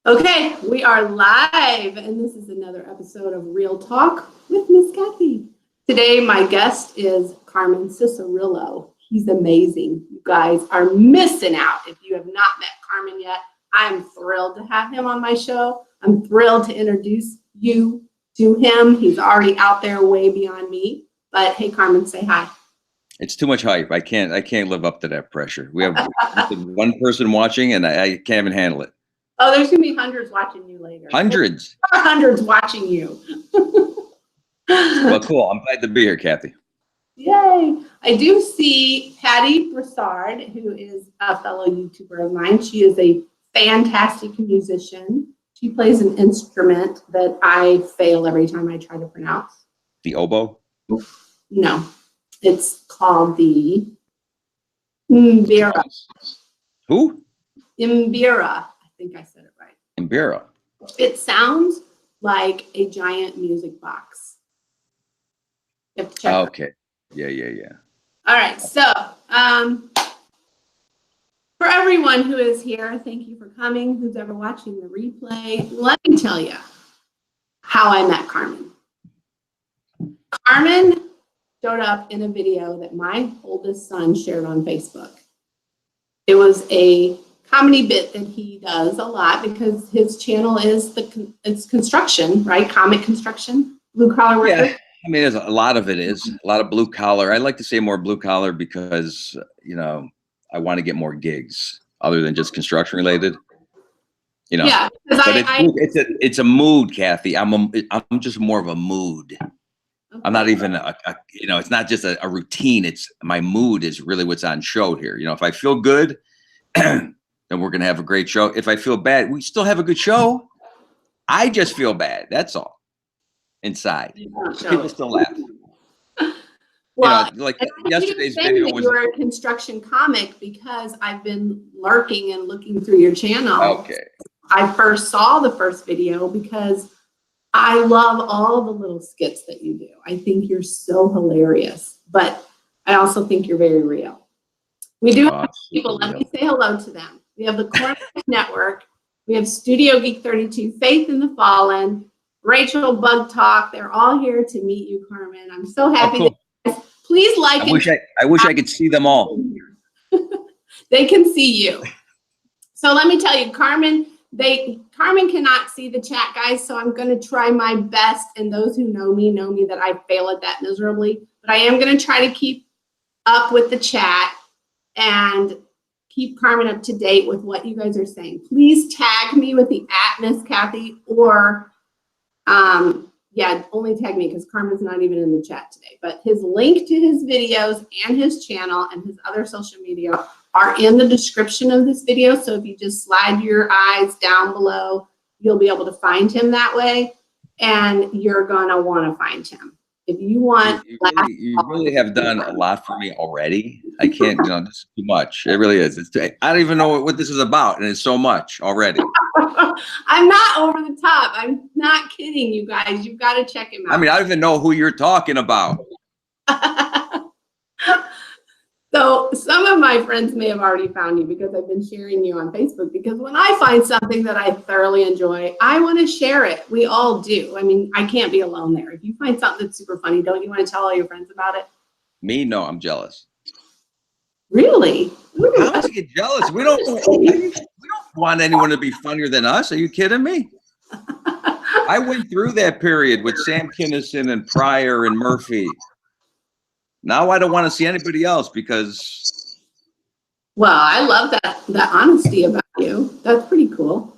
Okay, we are live, and this is another episode of Real Talk with Miss Kathy. Today, my guest is Carmen Ciricillo. He's amazing. You guys are missing out if you have not met Carmen yet. I'm thrilled to have him on my show. I'm thrilled to introduce you to him. He's already out there way beyond me. But hey, Carmen, say hi. It's too much hype. I can't live up to that pressure. We have one person watching, and I can't even handle it. Oh, there's going to be hundreds watching you later. Hundreds. Hundreds watching you. Well, cool. I'm glad to be here, Kathy. Yay. I do see Patty Broussard, who is a fellow YouTuber of mine. She is a fantastic musician. She plays an instrument that I fail every time I try to pronounce. The oboe? No. It's called the Mbira. Who? Mbira. I think I said it right. Mbira. It sounds like a giant music box. You have to check. Okay. Yeah. All right. So, for everyone who is here, thank you for coming. Who's ever watching the replay, let me tell you how I met Carmen. Carmen showed up in a video that my oldest son shared on Facebook. It was a comedy bit that he does a lot because his channel is it's construction, right? Comic construction, blue collar worker. Yeah, I mean, there's a lot of it is a lot of blue collar. I like to say more blue collar because I want to get more gigs other than just construction related. Yeah, but it's a mood, Kathy. I'm just more of a mood. Okay. I'm not even it's not just a routine. It's my mood is really what's on show here. If I feel good, then we're going to have a great show. If I feel bad, we still have a good show. I just feel bad. That's all. Inside. People still laugh. Well, like yesterday's video was. You're a construction comic because I've been lurking and looking through your channel. Okay. I first saw the first video because I love all the little skits that you do. I think you're so hilarious, but I also think you're very real. We do have people. Let me say hello to them. We have the Corner Network. We have Studio Geek 32, Faith in the Fallen, Rachel Bug Talk. They're all here to meet you, Carmen. I'm so happy. Cool. That please like. I wish I could see them all. They can see you. So let me tell you, Carmen cannot see the chat, guys. So I'm going to try my best. And those who know me that I fail at that miserably. But I am going to try to keep up with the chat and keep Carmen up to date with what you guys are saying. Please tag me with the @Miss Kathy or, only tag me because Carmen's not even in the chat today. But his link to his videos and his channel and his other social media are in the description of this video. So if you just slide your eyes down below, you'll be able to find him that way. And you're going to want to find him. If you want, you really have done a lot for me already. I can't, this is too much. It really is. I don't even know what this is about, and it's so much already. I'm not over the top. I'm not kidding, you guys. You've got to check him out. I mean, I don't even know who you're talking about. So some of my friends may have already found you because I've been sharing you on Facebook, because when I find something that I thoroughly enjoy, I want to share it. We all do. I mean, I can't be alone there. If you find something that's super funny, don't you want to tell all your friends about it? Me? No, I'm jealous. Really? How much you get jealous? We don't want anyone to be funnier than us. Are you kidding me? I went through that period with Sam Kinison and Pryor and Murphy. Now I don't want to see anybody else because. Well, I love that honesty about you. That's pretty cool.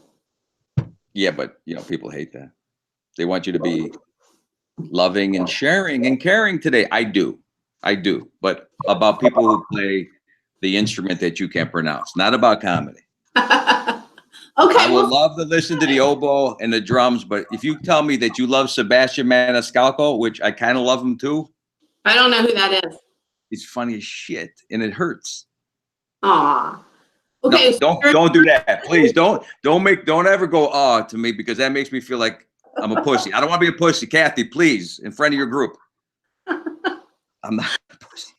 Yeah, but people hate that. They want you to be loving and sharing and caring today. I do. But about people who play the instrument that you can't pronounce, not about comedy. Okay. I would love to listen to the oboe and the drums, but if you tell me that you love Sebastian Maniscalco, which I kind of love him too. I don't know who that is. He's funny as shit, and it hurts. Aw. Okay. No, don't do that, please. Don't ever go aw to me, because that makes me feel like I'm a pussy. I don't want to be a pussy, Kathy. Please, in front of your group. I'm not a person.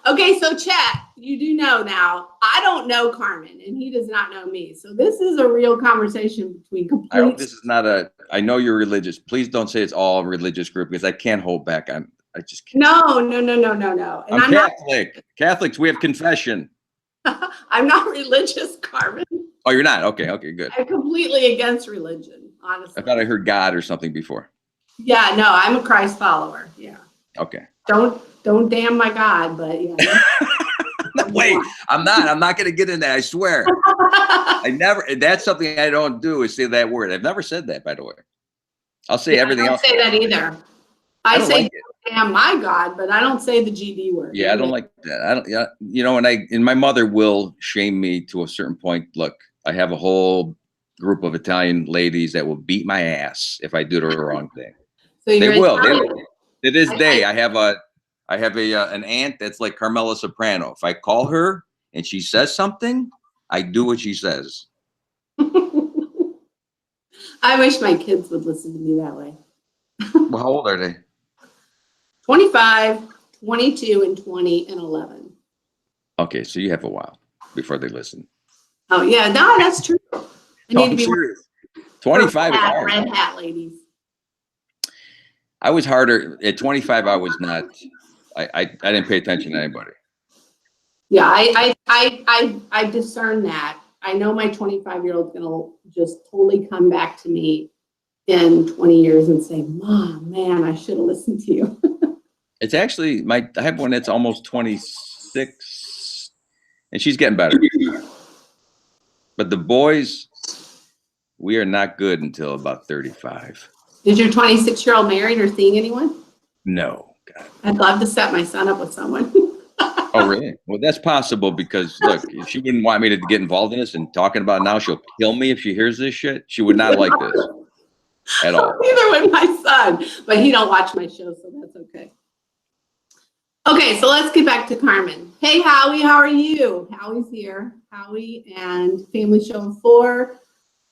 Okay, so chat, you do know now, I don't know Carmen and he does not know me. So this is a real conversation between I hope complete. this is not a, I know you're religious. Please don't say it's all religious group because I can't hold back. I just can't. No. And I'm Catholic. Catholics, we have confession. I'm not religious, Carmen. Oh, you're not? Okay, good. I'm completely against religion, honestly. I thought I heard God or something before. Yeah, no, I'm a Christ follower. Yeah. Okay. Don't damn my God, but yeah. Wait, I'm not going to get in that. I swear. That's something I don't do is say that word. I've never said that, by the way. I'll say everything else. I don't say that either. I say like damn my God, but I don't say the GD word. Yeah, I don't like that. I don't, yeah, you know, and my mother will shame me to a certain point. Look, I have a whole group of Italian ladies that will beat my ass if I do the wrong thing. So They will. Italian. To this day, I have an aunt that's like Carmela Soprano. If I call her and she says something, I do what she says. I wish my kids would listen to me that way. Well, how old are they? 25, 22, and 20, and 11. Okay, so you have a while before they listen. Oh, yeah. No, that's true. I need to be serious. 25 is hard. Red hat ladies. I was harder. At 25, I was not. I didn't pay attention to anybody. Yeah, I discern that. I know my 25-year-old's going to just totally come back to me in 20 years and say, Mom, man, I should have listened to you. It's actually I have one that's almost 26 and she's getting better. But the boys, we are not good until about 35. Is your 26-year-old married or seeing anyone? No. God. I'd love to set my son up with someone. Oh, really? Well, that's possible because, look, if she wouldn't want me to get involved in this and talking about it now, she'll kill me if she hears this shit. She would not like this at all. Neither would my son, but he don't watch my show, so that's okay. Okay, so let's get back to Carmen. Hey, Howie, how are you? Howie's here. Howie and Family Show 4.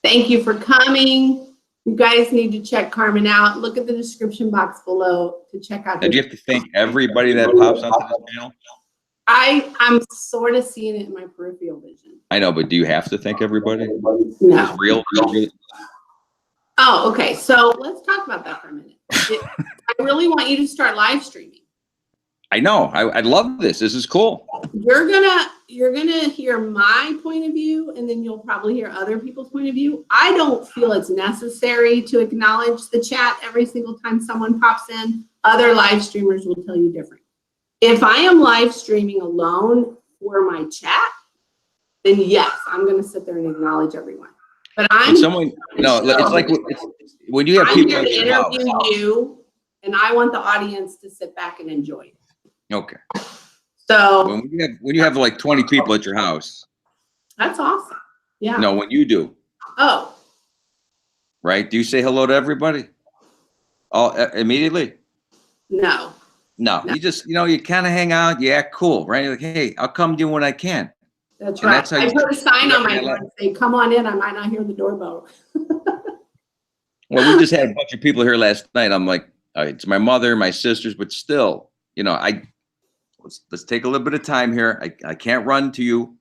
Thank you for coming. You guys need to check Carmen out. Look at the description box below to check out. And do you have to thank everybody that pops onto this channel? I'm sort of seeing it in my peripheral vision. I know, but do you have to thank everybody? No. It's real. Oh, okay. So let's talk about that for a minute. I really want you to start live streaming. I know. I love this. This is cool. You're gonna hear my point of view, and then you'll probably hear other people's point of view. I don't feel it's necessary to acknowledge the chat every single time someone pops in. Other live streamers will tell you different. If I am live streaming alone for my chat, then yes, I'm gonna sit there and acknowledge everyone. But it's like when you have people here to interview you, and I want the audience to sit back and enjoy it. Okay. So when you have like 20 people at your house. That's awesome. Yeah. No, when you do. Oh. Right? Do you say hello to everybody? Oh, immediately? No. You just, you kind of hang out. You act cool, right? You're like, hey, I'll come to you when I can. That's right. That's I put a sign on my door and say, come on in. I might not hear the doorbell. Well, we just had a bunch of people here last night. I'm like, it's my mother, my sisters, but still, let's take a little bit of time here. I can't run to you.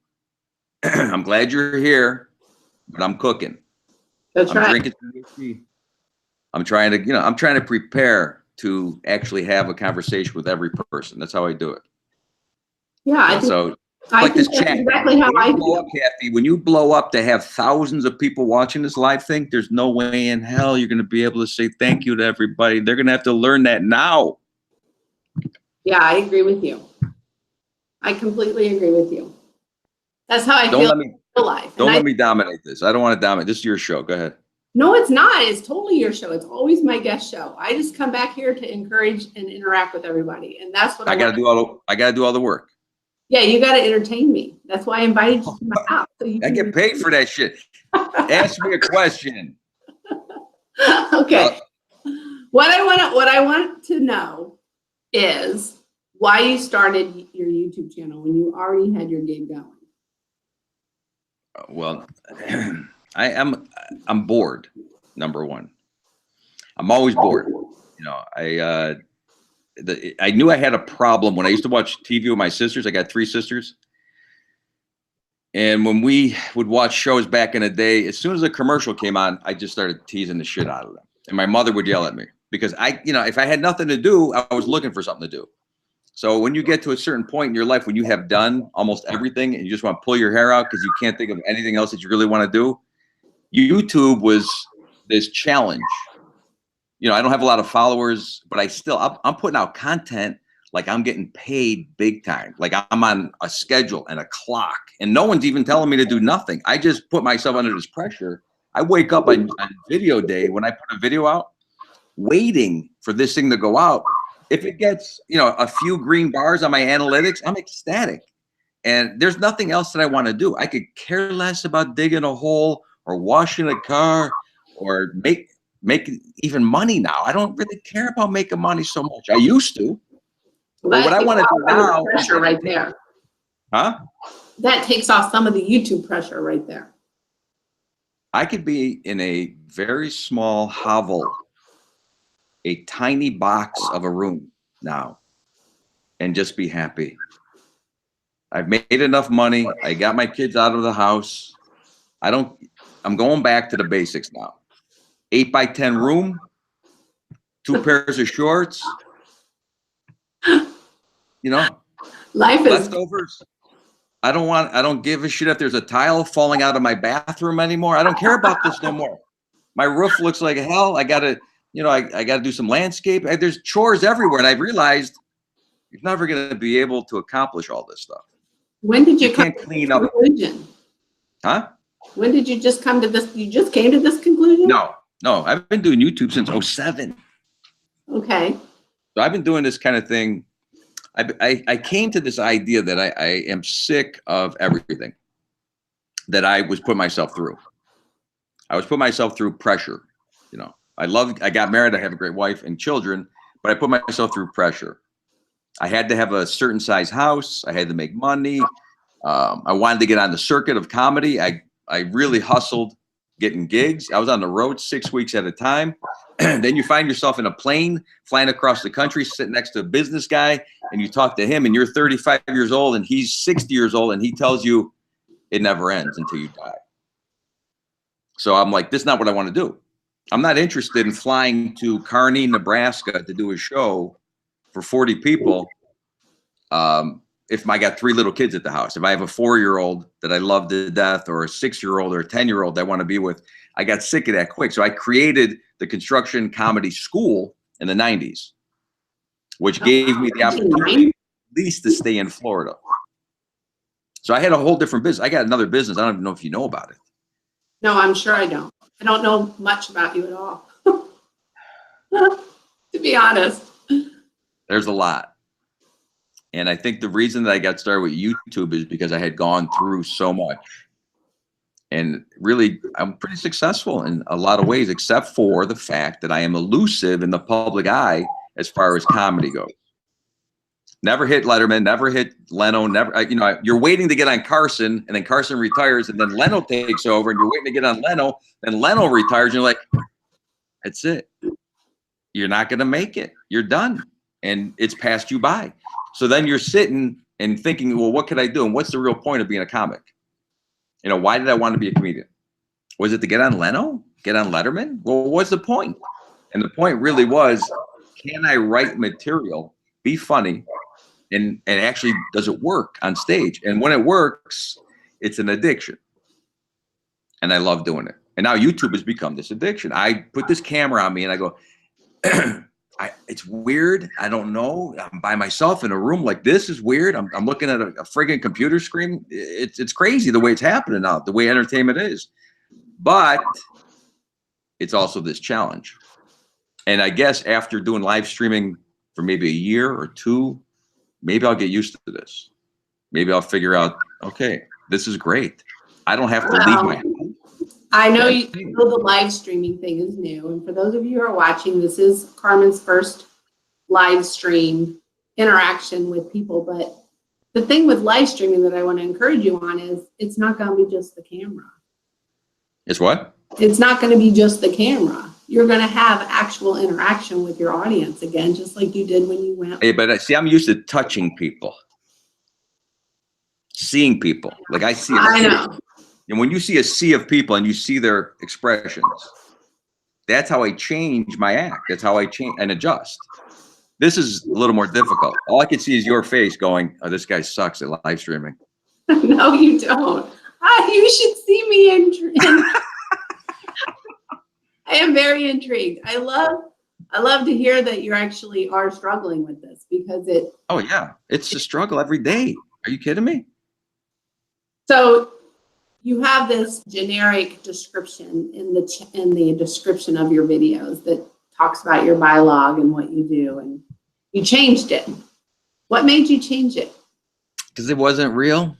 I'm glad you're here, but I'm cooking. That's right. Drinking whiskey. I'm trying to prepare to actually have a conversation with every person. That's how I do it. Yeah. Like this chat. Exactly how I do. Kathy, when you blow up to have thousands of people watching this live thing, there's no way in hell you're going to be able to say thank you to everybody. They're going to have to learn that now. Yeah, I agree with you. I completely agree with you. That's how I feel in real life. Don't let me dominate this. I don't want to dominate. This is your show. Go ahead. No, it's not. It's totally your show. It's always my guest show. I just come back here to encourage and interact with everybody, and that's what I got to do. I got to do all the work. Yeah, you got to entertain me. That's why I invited you to my house. So I get paid for that shit. Ask me a question. Okay. What I want to know is why you started your YouTube channel when you already had your gig going. Well, I'm bored. Number one, I'm always bored. I knew I had a problem when I used to watch TV with my sisters. I got 3 sisters. And when we would watch shows back in the day, as soon as a commercial came on, I just started teasing the shit out of them. And my mother would yell at me because if I had nothing to do, I was looking for something to do. So when you get to a certain point in your life, when you have done almost everything and you just want to pull your hair out because you can't think of anything else that you really want to do, YouTube was this challenge. I don't have a lot of followers, but I'm putting out content like I'm getting paid big time. Like I'm on a schedule and a clock, and no one's even telling me to do nothing. I just put myself under this pressure. I wake up on video day when I put a video out, waiting for this thing to go out. If it gets, a few green bars on my analytics, I'm ecstatic. And there's nothing else that I want to do. I could care less about digging a hole or washing a car or make even money now. I don't really care about making money so much. I used to. But what I want to do now, pressure right there. Huh? That takes off some of the YouTube pressure right there. I could be in a very small hovel, a tiny box of a room now, and just be happy. I've made enough money. I got my kids out of the house. I'm going back to the basics now. 8x10 room, 2 pairs of shorts. Life is leftovers. I don't give a shit if there's a tile falling out of my bathroom anymore. I don't care about this no more. My roof looks like hell. I gotta do some landscape. There's chores everywhere. And I've realized you're never gonna be able to accomplish all this stuff. When did you can't clean up? Conclusion? Huh? When did you just come to this? You just came to this conclusion? No. I've been doing YouTube since 2007. Okay. So I've been doing this kind of thing. I came to this idea that I am sick of everything that I was putting myself through. I was putting myself through pressure. I got married. I have a great wife and children, but I put myself through pressure. I had to have a certain size house. I had to make money. I wanted to get on the circuit of comedy. I really hustled getting gigs. I was on the road 6 weeks at a time. Then you find yourself in a plane flying across the country, sitting next to a business guy, and you talk to him, and you're 35 years old, and he's 60 years old, and he tells you it never ends until you die. So I'm like, this is not what I want to do. I'm not interested in flying to Kearney, Nebraska to do a show for 40 people if I got 3 little kids at the house. If I have a 4-year-old that I love to death or a 6-year-old or a 10-year-old I want to be with, I got sick of that quick. So I created the construction comedy school in the 90s, which gave me the opportunity at least to stay in Florida. So I had a whole different business. I got another business. I don't even know if you know about it. No, I'm sure I don't. I don't know much about you at all. To be honest. There's a lot. And I think the reason that I got started with YouTube is because I had gone through so much. And really, I'm pretty successful in a lot of ways, except for the fact that I am elusive in the public eye as far as comedy goes. Never hit Letterman, never hit Leno, never, you're waiting to get on Carson, and then Carson retires, and then Leno takes over, and you're waiting to get on Leno, then Leno retires, and you're like, that's it. You're not going to make it. You're done. And it's passed you by. So then you're sitting and thinking, well, what could I do? And what's the real point of being a comic? Why did I want to be a comedian? Was it to get on Leno? Get on Letterman? Well, what's the point? And the point really was, can I write material, be funny, and actually, does it work on stage? And when it works, it's an addiction. And I love doing it. And now YouTube has become this addiction. I put this camera on me and I go, it's weird. I don't know. I'm by myself in a room like this is weird. I'm looking at a friggin' computer screen. It's crazy the way it's happening now, the way entertainment is. But it's also this challenge. And I guess after doing live streaming for maybe a year or 2, maybe I'll get used to this. Maybe I'll figure out, okay, this is great. I don't have to leave my home. I know the live streaming thing is new. And for those of you who are watching, this is Carmen's first live stream interaction with people. But the thing with live streaming that I want to encourage you on is it's not going to be just the camera. It's what? It's not going to be just the camera. you're going to have actual interaction with your audience again, just like you did when you went. Hey, but see, I'm used to touching people, seeing people. Like I see. I know. And when you see a sea of people and you see their expressions, that's how I change my act. That's how I change and adjust. This is a little more difficult. All I can see is your face going, "Oh, this guy sucks at live streaming." No, you don't. You should see me I am very intrigued. I love to hear that you actually are struggling with this because it. Oh yeah, it's a struggle every day. Are you kidding me? So you have this generic description in the description of your videos that talks about your biolog and what you do, and you changed it. What made you change it? Because it wasn't real.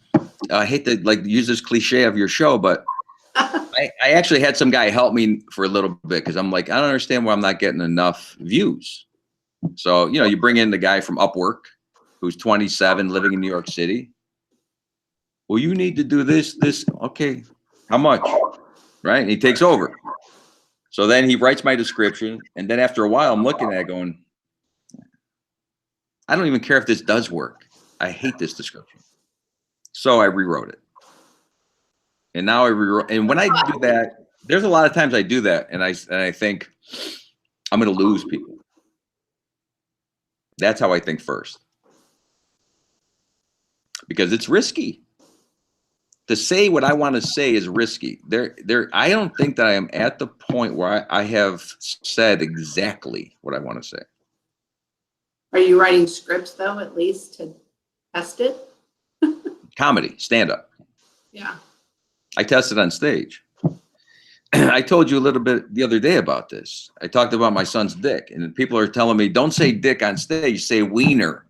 I hate to use this cliche of your show, but I actually had some guy help me for a little bit because I'm like, I don't understand why I'm not getting enough views. So, you bring in the guy from Upwork who's 27 living in New York City. Well, you need to do this. Okay. How much? Right. And he takes over. So then he writes my description. And then after a while, I'm looking at it going, I don't even care if this does work. I hate this description. So I rewrote it. And now and when I do that, there's a lot of times I do that and I think I'm going to lose people. That's how I think first. Because it's risky. To say what I want to say is risky. I don't think that I am at the point where I have said exactly what I want to say. Are you writing scripts though, at least to test it? Comedy, stand-up. Yeah. I tested on stage. I told you a little bit the other day about this. I talked about my son's dick, and people are telling me, don't say dick on stage, say wiener,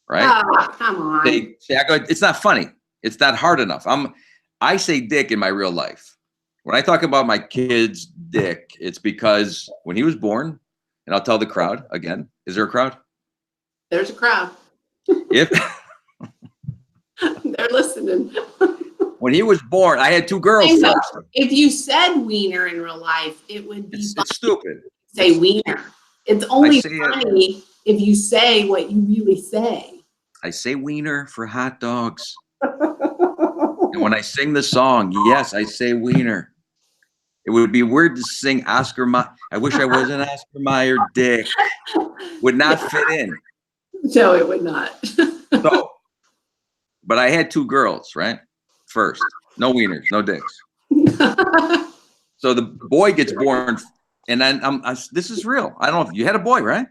right? Oh, come on. It's not funny. It's not hard enough. I say dick in my real life. When I talk about my kid's dick, it's because when he was born, and I'll tell the crowd again, is there a crowd? There's a crowd. They're listening. When he was born, I had two girls. If you said wiener in real life, it would be it's stupid. Say wiener. It's only funny if you say what you really say. I say wiener for hot dogs. And when I sing the song, yes, I say wiener. It would be weird to sing Oscar Mayer. I wish I was an Oscar Mayer dick. Would not fit in. No, it would not. But I had two girls, right? First, no wieners, no dicks. So the boy gets born, and then this is real. I don't know if you had a boy, right?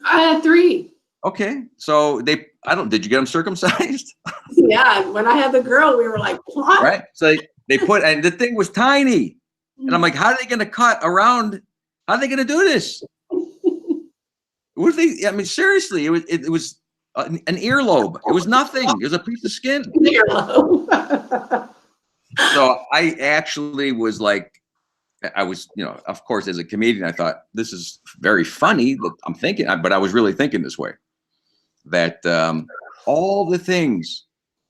I had 3. Okay, so did you get them circumcised? Yeah, when I had the girl, we were like, what? Right. So they put, and the thing was tiny, and I'm like, how are they going to cut around? How are they going to do this? What if I mean, seriously, it was an earlobe. It was nothing. It was a piece of skin. Earlobe. So I actually was like, of course, as a comedian, I thought this is very funny that I'm thinking, but I was really thinking this way, that all the things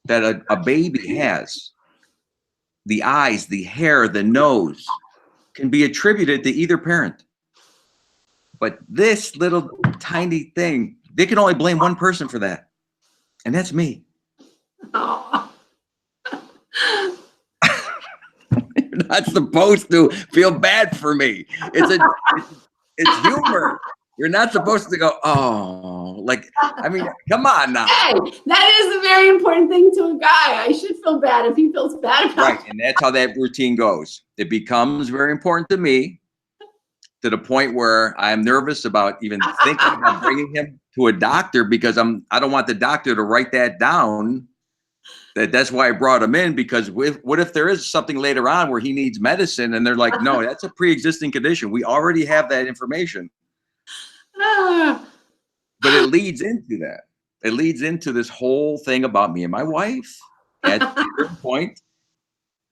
that a baby has, the eyes, the hair, the nose, can be attributed to either parent. But this little tiny thing, they can only blame one person for that. And that's me. Oh. You're not supposed to feel bad for me. It's humor. You're not supposed to go, oh, come on now. Hey, that is a very important thing to a guy. I should feel bad if he feels bad about it. Right, and that's how that routine goes. It becomes very important to me, to the point where I'm nervous about even thinking about bringing him to a doctor, because I don't want the doctor to write that down. That's why I brought him in, because what if there is something later on where he needs medicine and they're like, no, that's a pre-existing condition. We already have that information. But it leads into that. It leads into this whole thing about me and my wife at a certain point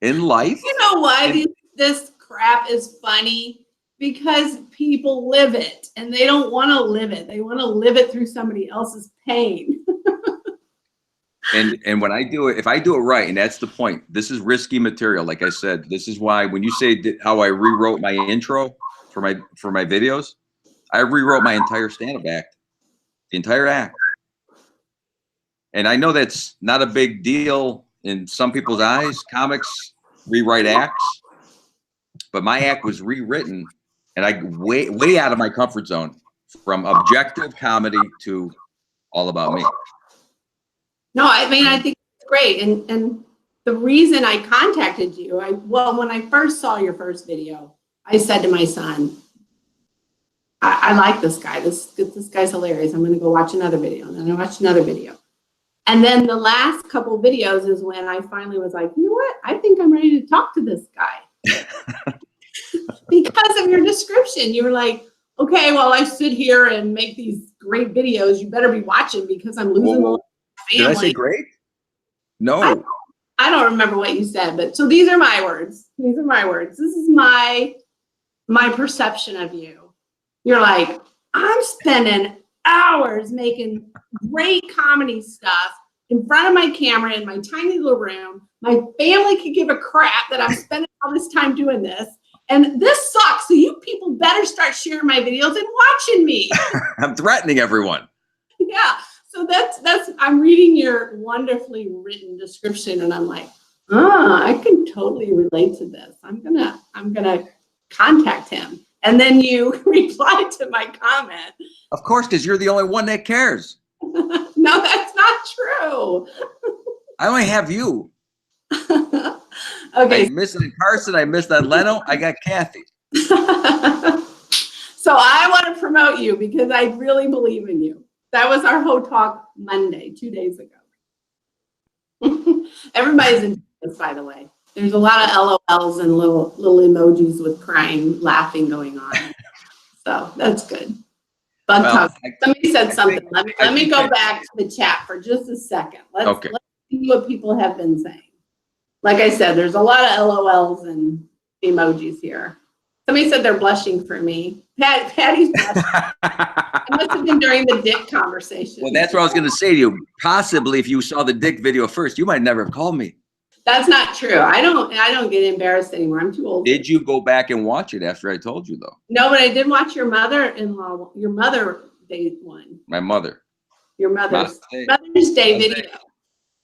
in life. You know why this crap is funny? Because people live it and they don't want to live it. They want to live it through somebody else's pain. And when I do it, if I do it right, and that's the point, this is risky material. Like I said, this is why when you say how I rewrote my intro, for my videos. I rewrote my entire stand-up act, the entire act. And I know that's not a big deal in some people's eyes. Comics rewrite acts, but my act was rewritten, and I way out of my comfort zone, from objective comedy to all about me. No, I mean, I think it's great. And the reason I contacted you, well, when I first saw your first video, I said to my son, I like this guy. This guy's hilarious. I'm going to go watch another video. And then I watched another video. And then the last couple videos is when I finally was like, you know what? I think I'm ready to talk to this guy. Because of your description. You were like, okay, well, I sit here and make these great videos. You better be watching because I'm losing the family. Did I say great? No. I don't remember what you said, but so these are my words. These are my words. This is my perception of you. You're like, I'm spending hours making great comedy stuff in front of my camera in my tiny little room. My family could give a crap that I'm spending all this time doing this. And this sucks. So you people better start sharing my videos and watching me. I'm threatening everyone. Yeah. So that's I'm reading your wonderfully written description and I'm like, I can totally relate to this. I'm gonna contact him. And then you replied to my comment. Of course, because you're the only one that cares. No, that's not true. I only have you. Okay. I missed Carson. I missed that Leno. I got Kathy. So I want to promote you because I really believe in you. That was our whole talk Monday, 2 days ago. Everybody's in this, by the way. There's a lot of LOLs and little emojis with crying, laughing going on. So that's good. Bug talk. Somebody said something. Let me go back to the chat for just a second. Let's see what people have been saying. Like I said, there's a lot of LOLs and emojis here. Somebody said they're blushing for me. Patty's blushing. It must have been during the dick conversation. Well, that's what I was going to say to you. Possibly, if you saw the dick video first, you might never have called me. That's not true. I don't get embarrassed anymore. I'm too old. Did you go back and watch it after I told you, though? No, but I did watch your mother-in-law, your Mother Day one. My mother. Your Mother's Day video.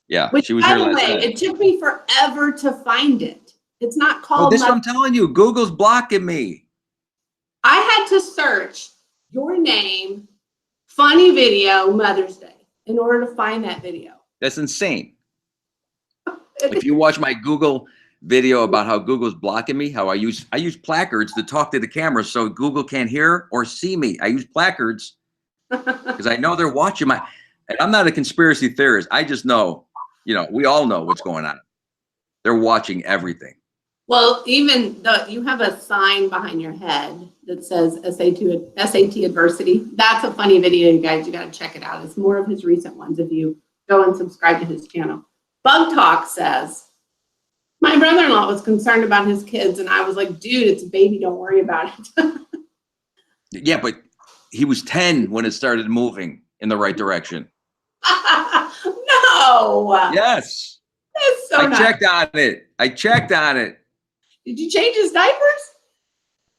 Yeah, Which, she was by here the last way, night. it took me forever to find it. It's not called. Well, this is what I'm telling you. Google's blocking me. I had to search your name, funny video, Mother's Day, in order to find that video. That's insane. If you watch my Google video about how Google's blocking me, how I use placards to talk to the camera so Google can't hear or see me. I use placards because I know they're watching my. And I'm not a conspiracy theorist. I just know, we all know what's going on. They're watching everything. Well, even though you have a sign behind your head that says SAT adversity. That's a funny video, you guys. You got to check it out. It's more of his recent ones if you go and subscribe to his channel. Bug Talk says, my brother-in-law was concerned about his kids, and I was like, dude, it's a baby. Don't worry about it. Yeah, but he was 10 when it started moving in the right direction. No. Yes. That's so nice. I checked on it. Did you change his diapers?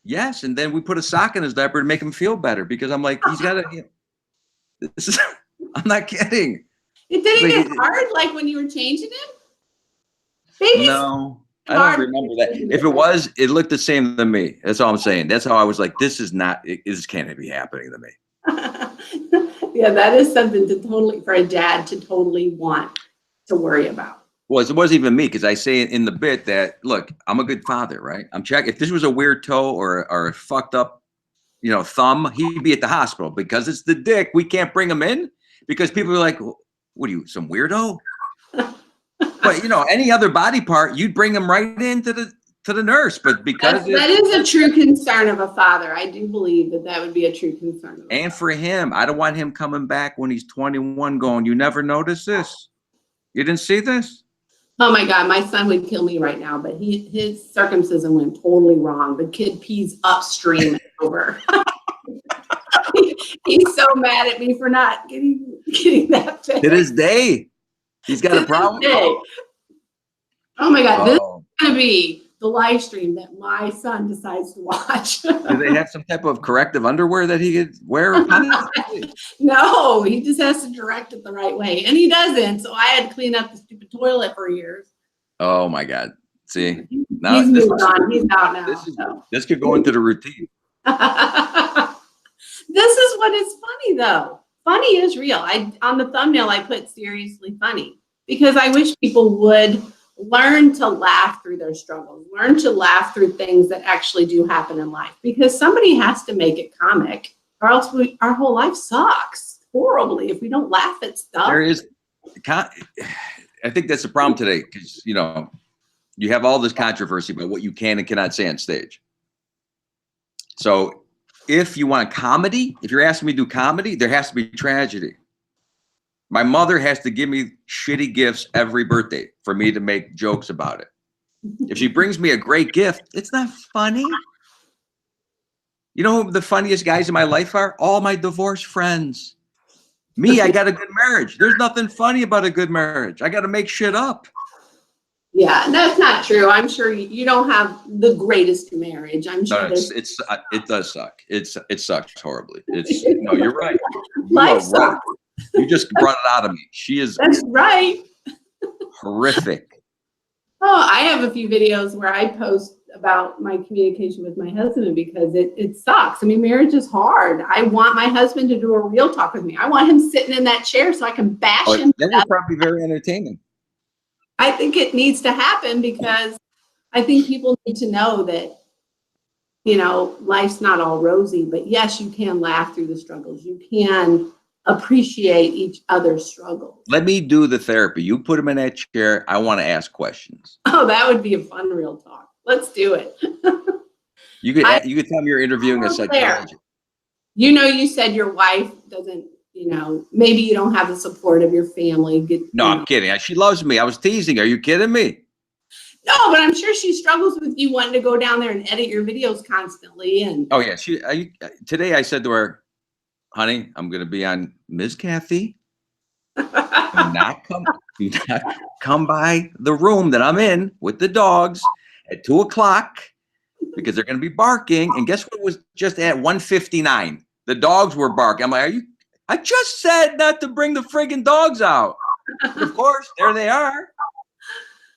Yes, and then we put a sock in his diaper to make him feel better because I'm like, he's got to. I'm not kidding. It didn't get hard like when you were changing him? Babies? No, I don't remember that. If it was, it looked the same to me. That's all I'm saying. That's how I was like, this can't be happening to me. Yeah, that is something for a dad to totally want to worry about. Well, it wasn't even me because I say in the bit that, look, I'm a good father, right? I'm checking. If this was a weird toe or a fucked up, thumb, he'd be at the hospital because it's the dick. We can't bring him in because people are like, what are you, some weirdo? But any other body part, you'd bring him right into the nurse. But because that is a true concern of a father. I do believe that would be a true concern. And for him, I don't want him coming back when he's 21 going, you never noticed this? You didn't see this? Oh my God, my son would kill me right now, but his circumcision went totally wrong. The kid pees upstream and over. He's so mad at me for not getting that fixed. To this day, he's got a problem. Oh my God, this is going to be the live stream that my son decides to watch. Do they have some type of corrective underwear that he could wear? No, he just has to direct it the right way. And he doesn't. So I had to clean up the stupid toilet for years. Oh my God. See, now He's moved on. He's out now. This could go into the routine. This is what is funny though. Funny is real. On the thumbnail I put seriously funny because I wish people would learn to laugh through their struggles, learn to laugh through things that actually do happen in life, because somebody has to make it comic or else our whole life sucks horribly if we don't laugh at stuff. I think that's the problem today, because you have all this controversy about what you can and cannot say on stage. So if you want comedy, if you're asking me to do comedy, there has to be tragedy. My mother has to give me shitty gifts every birthday for me to make jokes about it. If she brings me a great gift, it's not funny. You know who the funniest guys in my life are? All my divorced friends. Me, I got a good marriage. There's nothing funny about a good marriage. I got to make shit up. Yeah, that's not true. I'm sure you don't have the greatest marriage. I'm sure it does suck. It sucks horribly. No, you're right. Life sucks. You just brought it out of me. That's right. Horrific. Oh, I have a few videos where I post about my communication with my husband because it sucks. I mean, marriage is hard. I want my husband to do a real talk with me. I want him sitting in that chair so I can bash him. That would probably be very entertaining. I think it needs to happen because I think people need to know that, life's not all rosy, but yes, you can laugh through the struggles. You can appreciate each other's struggles. Let me do the therapy. You put him in that chair. I want to ask questions. Oh, that would be a fun real talk. Let's do it. You could tell me you're interviewing a psychologist. You said your wife doesn't, maybe you don't have the support of your family. No, I'm kidding. She loves me. I was teasing. Are you kidding me? No, but I'm sure she struggles with you wanting to go down there and edit your videos constantly. And oh yeah, today I said to her, honey, I'm going to be on Ms. Kathy. Do not come by the room that I'm in with the dogs at 2:00 because they're going to be barking. And guess what was just at 1:59? The dogs were barking. I'm like, I just said not to bring the friggin' dogs out. Of course, there they are.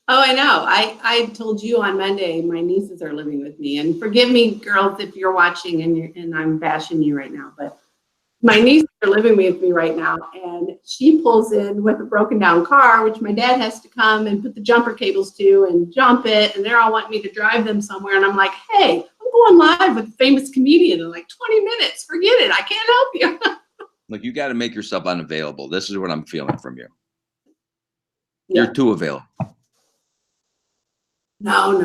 Oh, I know. I told you on Monday, my nieces are living with me. And forgive me, girls, if you're watching and I'm bashing you right now, but my nieces are living with me right now, and she pulls in with a broken down car, which my dad has to come and put the jumper cables to and jump it, and they're all wanting me to drive them somewhere. And I'm like, hey, I'm going live with a famous comedian in like 20 minutes. Forget it. I can't help you. Look, you got to make yourself unavailable. This is what I'm feeling from you. Yeah. You're too available. No.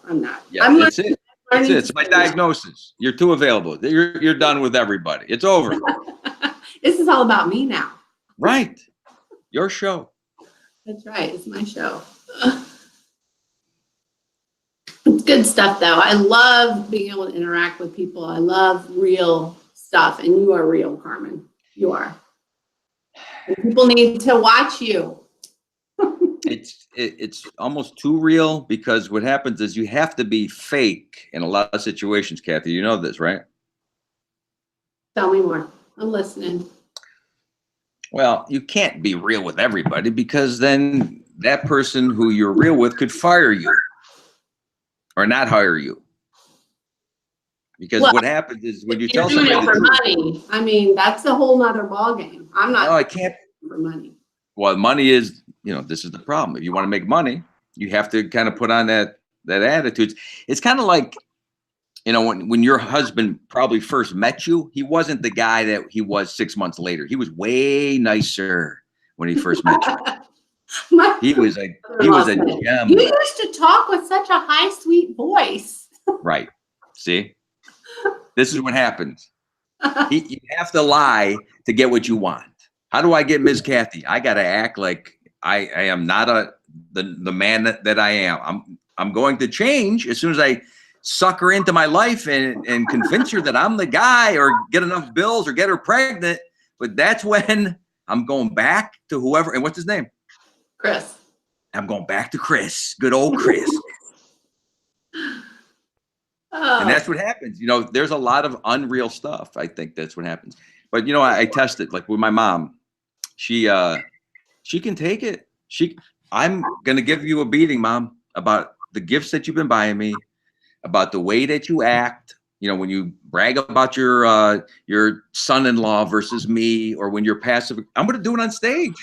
I'm not. Yeah, that's it. That's it. It's my diagnosis. You're too available. You're done with everybody. It's over. This is all about me now. Right. Your show. That's right. It's my show. It's good stuff, though. I love being able to interact with people. I love real stuff. And you are real, Carmen. You are. And people need to watch you. It's almost too real, because what happens is you have to be fake in a lot of situations, Kathy. You know this, right? Tell me more. I'm listening. Well, you can't be real with everybody, because then that person who you're real with could fire you or not hire you. Because what happens is when you tell somebody doing it for money, I mean, that's a whole nother ballgame. I'm not. No, I can't. For money. Well, money is, this is the problem. If you want to make money, you have to kind of put on that attitude. It's kind of like, when your husband probably first met you, he wasn't the guy that he was 6 months later. He was way nicer when he first met you. He was a gem. You used to talk with such a high, sweet voice. Right. See? This is what happens. You have to lie to get what you want. How do I get Ms. Kathy? I got to act like I am not the man that I am. I'm going to change as soon as I suck her into my life and convince her that I'm the guy, or get enough bills, or get her pregnant. But that's when I'm going back to whoever. And what's his name? Chris. I'm going back to Chris. Good old Chris. And that's what happens. You know, there's a lot of unreal stuff. I think that's what happens. But you know, I tested like with my mom. She can take it. I'm gonna give you a beating, Mom, about the gifts that you've been buying me, about the way that you act. You know, when you brag about your son-in-law versus me, or when you're passive, I'm gonna do it on stage.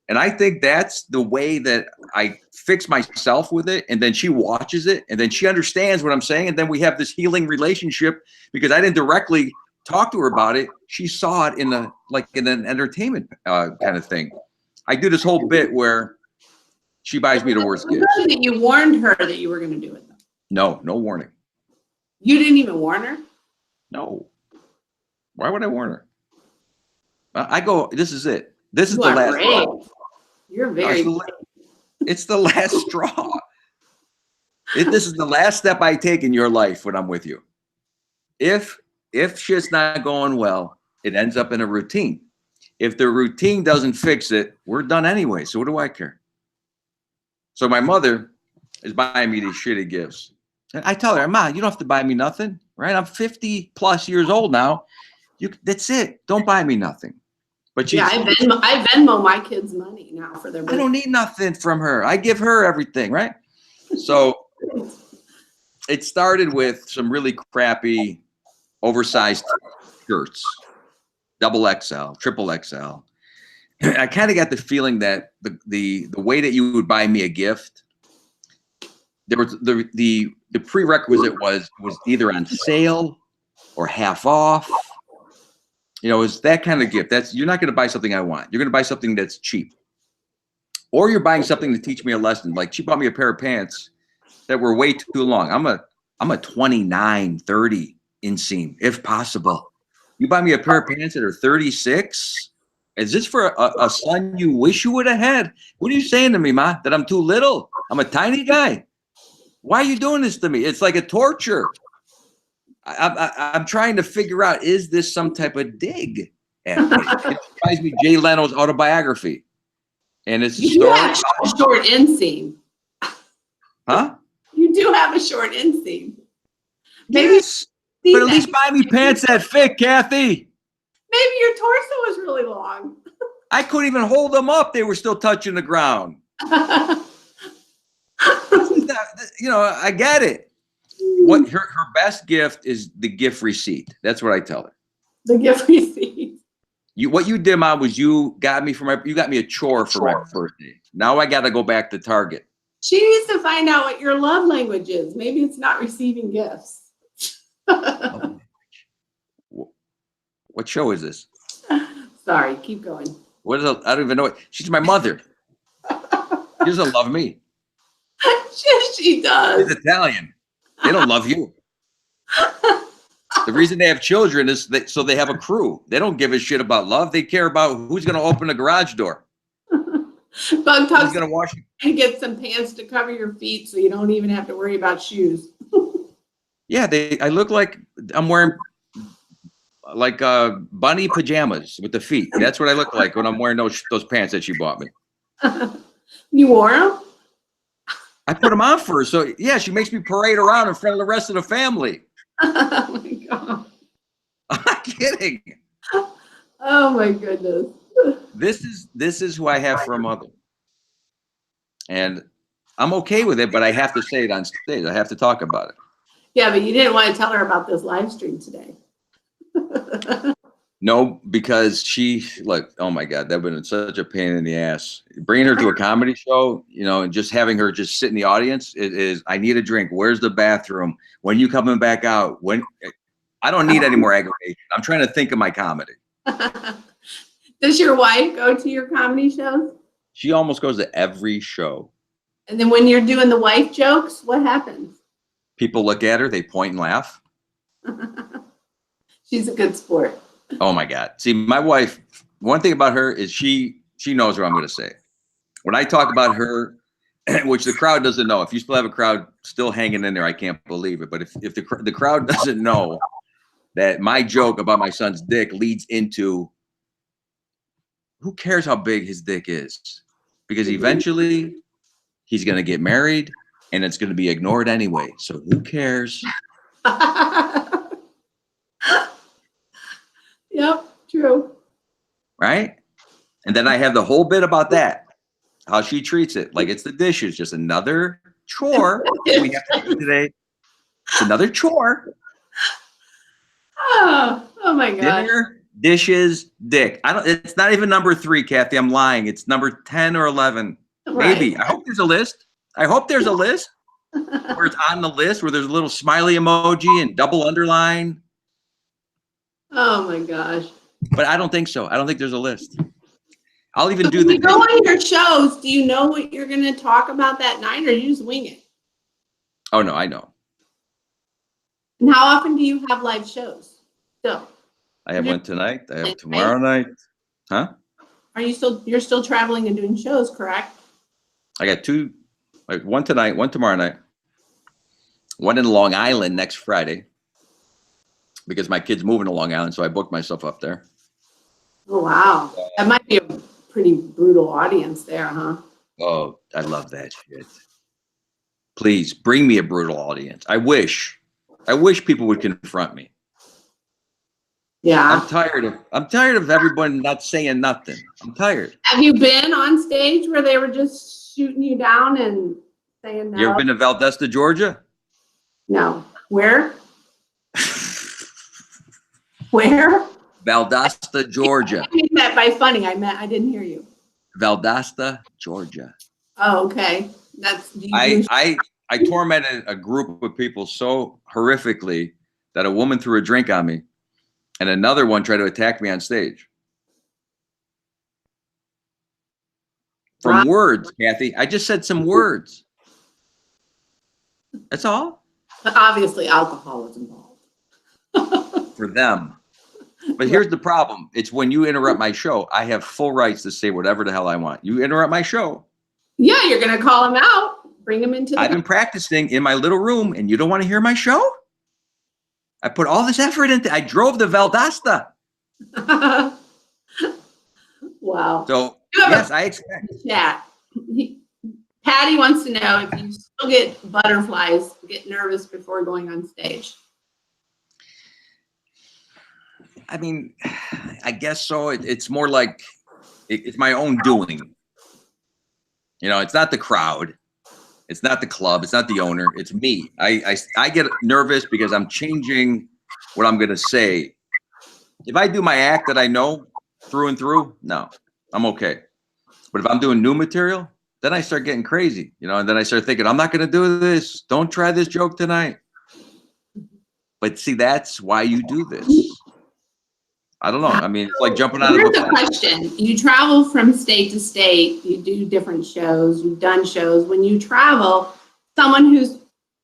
And I think that's the way that I fix myself with it. And then she watches it, and then she understands what I'm saying. And then we have this healing relationship because I didn't directly talk to her about it. She saw it in an entertainment kind of thing. I do this whole bit where she buys me the worst gifts. You warned her that you were going to do it, though. No warning. You didn't even warn her? No. Why would I warn her? I go, this is it. This is the last straw. You're very it's the last straw. This is the last step I take in your life when I'm with you. If shit's not going well, it ends up in a routine. If the routine doesn't fix it, we're done anyway. So what do I care? So my mother is buying me these shitty gifts. And I tell her, Ma, you don't have to buy me nothing, right? I'm 50 plus years old now. That's it. Don't buy me nothing. But I Venmo my kids money now for their birthday. I don't need nothing from her. I give her everything, right? So it started with some really crappy, oversized shirts, double XL, triple XL. I kind of got the feeling that the way that you would buy me a gift, there was the prerequisite was either on sale or half off. You know, it's that kind of gift. You're not going to buy something I want. You're going to buy something that's cheap, or you're buying something to teach me a lesson. Like she bought me a pair of pants that were way too long. I'm a 29, 30 inseam, if possible. You buy me a pair of pants that are 36. Is this for a son you wish you would have had? What are you saying to me, Ma? That I'm too little? I'm a tiny guy. Why are you doing this to me? It's like a torture. I'm trying to figure out, is this some type of dig at me? It reminds me of Jay Leno's autobiography. And it's a story. You have a short inseam. Huh? You do have a short inseam. Maybe, yes, but at least buy me pants that fit, Kathy. Maybe your torso was really long. I couldn't even hold them up. They were still touching the ground. You know, I get it. What her best gift is the gift receipt. That's what I tell her. The gift receipt. What you did, Mom, was you got me a chore for my birthday. Now I got to go back to Target. She needs to find out what your love language is. Maybe it's not receiving gifts. What show is this? Sorry, keep going. What is it? I don't even know it. She's my mother. She doesn't love me. She does. She's Italian. They don't love you. The reason they have children is so they have a crew. They don't give a shit about love. They care about who's going to open the garage door. Bug Talk's who's going to wash you. And get some pants to cover your feet so you don't even have to worry about shoes. Yeah, I look like I'm wearing like bunny pajamas with the feet. That's what I look like when I'm wearing those pants that she bought me. You wore them? I put them on for her. So yeah, she makes me parade around in front of the rest of the family. Oh my God. I'm not kidding. Oh my goodness. This is who I have for a mother. And I'm okay with it, but I have to say it on stage. I have to talk about it. Yeah, but you didn't want to tell her about this live stream today. No, because look, oh my God, that would have been such a pain in the ass. Bringing her to a comedy show, you know, and just having her just sit in the audience is I need a drink. Where's the bathroom? When you coming back out? I don't need any more aggravation. I'm trying to think of my comedy. Does your wife go to your comedy shows? She almost goes to every show. And then when you're doing the wife jokes, what happens? People look at her, they point and laugh. She's a good sport. Oh my God. See, my wife, one thing about her is she knows what I'm going to say. When I talk about her, which the crowd doesn't know, if you still have a crowd still hanging in there, I can't believe it. But if the crowd doesn't know that my joke about my son's dick leads into, who cares how big his dick is? Because eventually he's going to get married and it's going to be ignored anyway. So who cares? Yep, true. Right? And then I have the whole bit about that, how she treats it. Like it's the dishes, just another chore that we have to do today. It's another chore. Oh my God. Dinner, dishes, dick. It's not even number 3, Kathy. I'm lying. It's number 10 or 11. Right. Maybe. I hope there's a list. I hope there's a list where it's on the list where there's a little smiley emoji and double underline. Oh my gosh. But I don't think so. I don't think there's a list. I'll even do When the. you go on your shows, do you know what you're going to talk about that night, or you just wing it? Oh no, I know. And how often do you have live shows? Still, I have one tonight. I have tomorrow night. Huh? You're still traveling and doing shows, correct? I got 2, like one tonight, one tomorrow night, one in Long Island next Friday, because my kid's moving to Long Island, so I booked myself up there. Oh wow, that might be a pretty brutal audience there, huh? Oh, I love that shit. Please bring me a brutal audience. I wish people would confront me. Yeah. I'm tired of everyone not saying nothing. I'm tired. Have you been on stage where they were just shooting you down and saying no? You ever been to Valdosta, Georgia? No. Where? Where? Valdosta, Georgia. I mean that by funny. I didn't hear you. Valdosta, Georgia. Oh, okay. I tormented a group of people so horrifically that a woman threw a drink on me, and another one tried to attack me on stage. From words, Kathy. I just said some words. That's all. But obviously, alcohol was involved. For them. But here's the problem. It's when you interrupt my show, I have full rights to say whatever the hell I want. You interrupt my show. Yeah, you're going to call him out. Bring him into the... I've been practicing in my little room, and you don't want to hear my show? I put all this effort into. I drove to Valdosta. Wow. So yes, I expect. Chat. Patty wants to know if you still get butterflies, get nervous before going on stage. I mean, I guess so. It's more like it's my own doing. You know, it's not the crowd. It's not the club. It's not the owner. It's me. I get nervous because I'm changing what I'm going to say. If I do my act that I know through and through, no, I'm okay. But if I'm doing new material, then I start getting crazy, you know, and then I start thinking, I'm not going to do this. Don't try this joke tonight. But see, that's why you do this. I don't know. I mean, it's like jumping out of a plane. Here's a question. You travel from state to state. You do different shows. You've done shows. When you travel, someone who's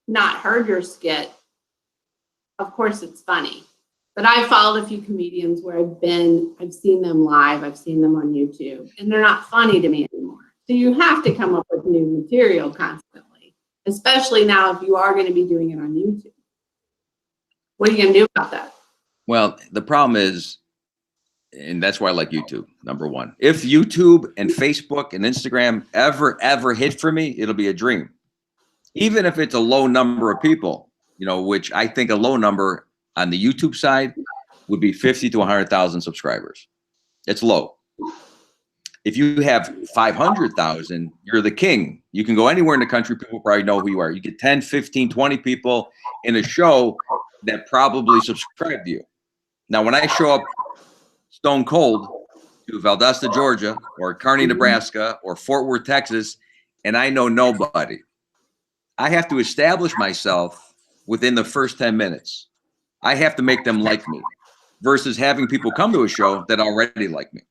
not heard your skit, of course it's funny. But I've followed a few comedians where I've seen them live. I've seen them on YouTube. And they're not funny to me anymore. So you have to come up with new material constantly, especially now if you are going to be doing it on YouTube. What are you going to do about that? Well, the problem is, and that's why I like YouTube, number one. If YouTube and Facebook and Instagram ever hit for me, it'll be a dream. Even if it's a low number of people, you know, which I think a low number on the YouTube side would be 50 to 100,000 subscribers. It's low. If you have 500,000, you're the king. You can go anywhere in the country. People probably know who you are. You get 10, 15, 20 people in a show that probably subscribe to you. Now, when I show up stone cold to Valdosta, Georgia, or Kearney, Nebraska, or Fort Worth, Texas, and I know nobody, I have to establish myself within the first 10 minutes. I have to make them like me versus having people come to a show that already like me.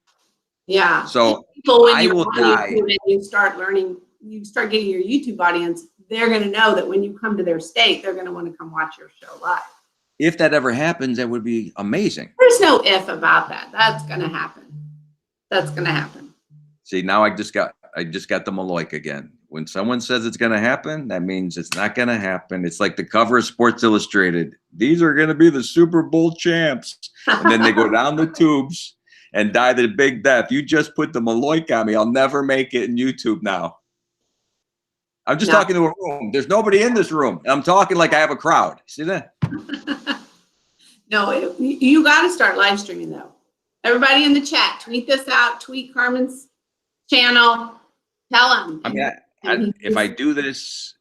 Yeah. So I will die. And you start learning, you start getting your YouTube audience, they're going to know that when you come to their state, they're going to want to come watch your show live. If that ever happens, that would be amazing. There's no if about that. That's going to happen. That's going to happen. See, now I just got the Maloik again. When someone says it's going to happen, that means it's not going to happen. It's like the cover of Sports Illustrated. These are going to be the Super Bowl champs. And then they go down the tubes and die the big death. You just put the Maloik on me. I'll never make it in YouTube now. I'm just talking to a room. There's nobody in this room. And I'm talking like I have a crowd. See that? No, you got to start live streaming though. Everybody in the chat, tweet this out. Tweet Carmen's channel. Tell them. I mean, if I do this,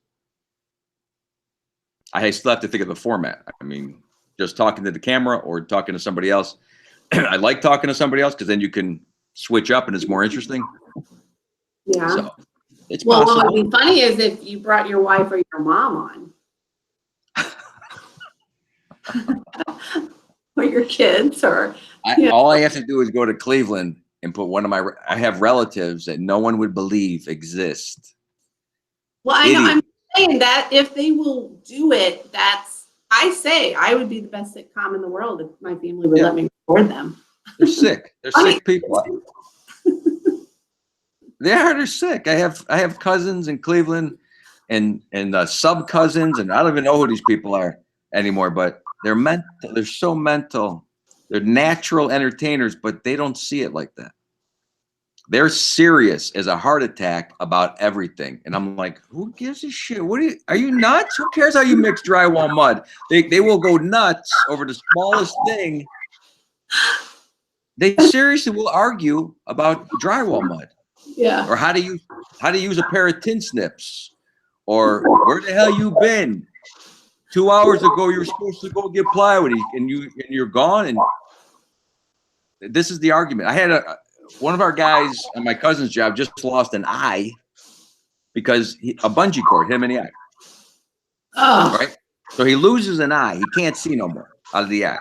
I still have to think of the format. I mean, just talking to the camera or talking to somebody else. I like talking to somebody else because then you can switch up and it's more interesting. Yeah. So it's well, possible. what would be funny is if you brought your wife or your mom on. Or your kids or. All I have to do is go to Cleveland and put I have relatives that no one would believe exist. Well, I know, I'm saying that if they will do it, I say I would be the best sitcom in the world if my family would let me record them. They're sick. They're sick people. They're sick. I have cousins in Cleveland and sub cousins, and I don't even know who these people are anymore, but they're mental. They're so mental. They're natural entertainers, but they don't see it like that. They're serious as a heart attack about everything. And I'm like, who gives a shit? Are you nuts? Who cares how you mix drywall mud? They will go nuts over the smallest thing. They seriously will argue about drywall mud. Yeah. Or how to use a pair of tin snips. Or where the hell you been? 2 hours ago you were supposed to go get plywood and you're gone. And this is the argument. I had one of our guys on my cousin's job just lost an eye because a bungee cord hit him in the eye. Oh. Right? So he loses an eye. He can't see no more out of the eye.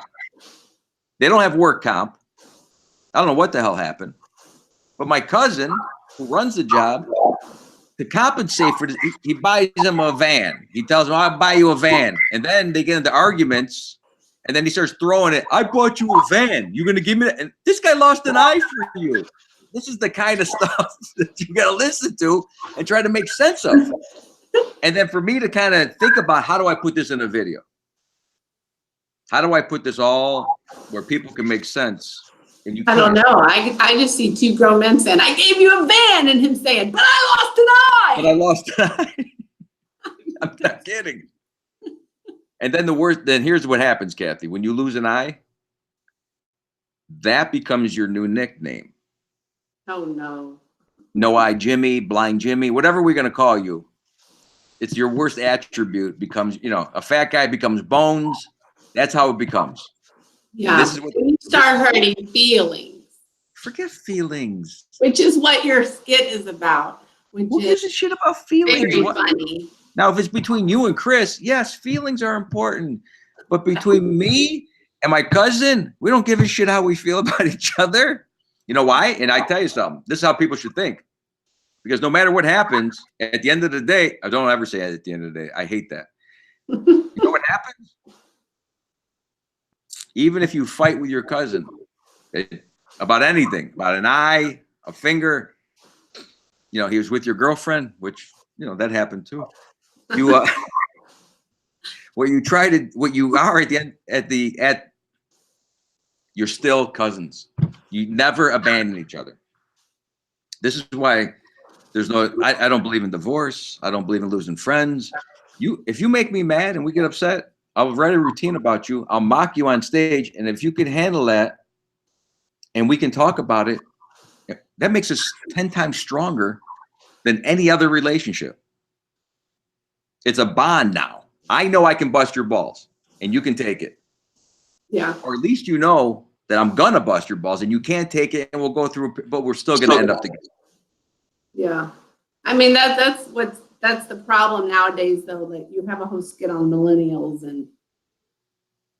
They don't have work comp. I don't know what the hell happened. But my cousin, who runs the job, to compensate for this, he buys him a van. He tells him, I'll buy you a van. And then they get into arguments. And then he starts throwing it. I bought you a van. You're going to give me that? And this guy lost an eye for you. This is the kind of stuff that you got to listen to and try to make sense of. And then for me to kind of think about, how do I put this in a video? How do I put this all where people can make sense? And you I don't know. I just see two grown men saying, I gave you a van, and him saying, but I lost an eye. But I lost an eye. I'm not kidding. And then then here's what happens, Kathy. When you lose an eye, that becomes your new nickname. Oh, no. No eye Jimmy, blind Jimmy, whatever we're going to call you. It's your worst attribute becomes, a fat guy becomes Bones. That's how it becomes. Yeah. This is what, you start hurting feelings. Forget feelings. Which is what your skit is about. Who gives a shit about feelings? Very funny. Now, if it's between you and Chris, yes, feelings are important. But between me and my cousin, we don't give a shit how we feel about each other. You know why? And I tell you something. This is how people should think. Because no matter what happens, at the end of the day, I don't ever say at the end of the day. I hate that. You know what happens? Even if you fight with your cousin about anything, about an eye, a finger, he was with your girlfriend, which, that happened too. You, what you are at the end, you're still cousins. You never abandon each other. This is why I don't believe in divorce. I don't believe in losing friends. If you make me mad and we get upset, I'll write a routine about you. I'll mock you on stage. And if you can handle that and we can talk about it, that makes us 10 times stronger than any other relationship. It's a bond now. I know I can bust your balls and you can take it. Yeah. Or at least you know that I'm going to bust your balls and you can't take it and we'll go through, but we're still going to end up together. Yeah. I mean, that's the problem nowadays, though, that you have a whole skit on millennials and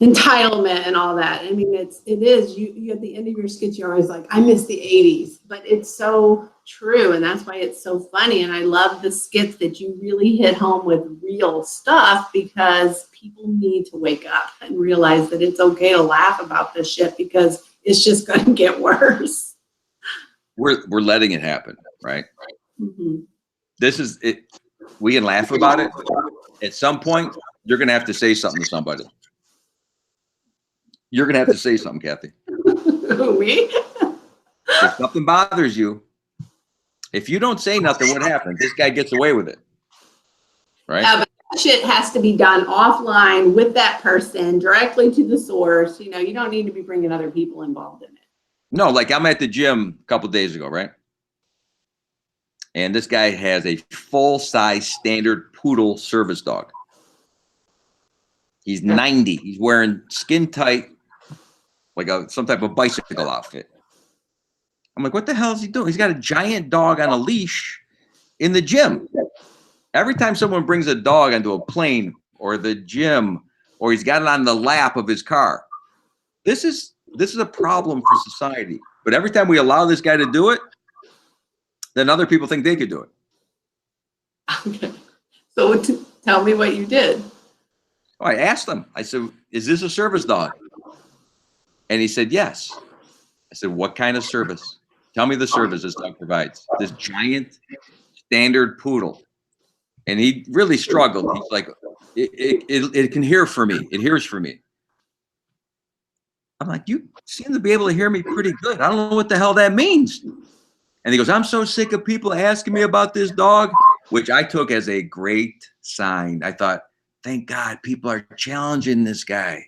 entitlement and all that. I mean, it is you at the end of your skit, you're always like, I miss the 80s, but it's so true. And that's why it's so funny. And I love the skits that you really hit home with real stuff, because people need to wake up and realize that it's okay to laugh about this shit because it's just going to get worse. We're letting it happen, right? Mm-hmm. This is it. We can laugh about it. At some point, you're going to have to say something to somebody. You're going to have to say something, Kathy. Me? If something bothers you, if you don't say nothing, what happens? This guy gets away with it, right? Yeah, but shit has to be done offline with that person, directly to the source. You know, you don't need to be bringing other people involved in it. No, like I'm at the gym a couple days ago, right? And this guy has a full-size standard poodle service dog. He's 90. He's wearing skin tight, like some type of bicycle outfit. I'm like, what the hell is he doing? He's got a giant dog on a leash in the gym. Every time someone brings a dog onto a plane or the gym, or he's got it on the lap of his car, this is a problem for society. But every time we allow this guy to do it, then other people think they could do it. Okay. So tell me what you did. Oh, I asked him. I said, is this a service dog? And he said, yes. I said, what kind of service? Tell me the service this dog provides. This giant standard poodle. And he really struggled. He's like, it can hear for me. It hears for me. I'm like, you seem to be able to hear me pretty good. I don't know what the hell that means. And he goes, I'm so sick of people asking me about this dog, which I took as a great sign. I thought, thank God people are challenging this guy.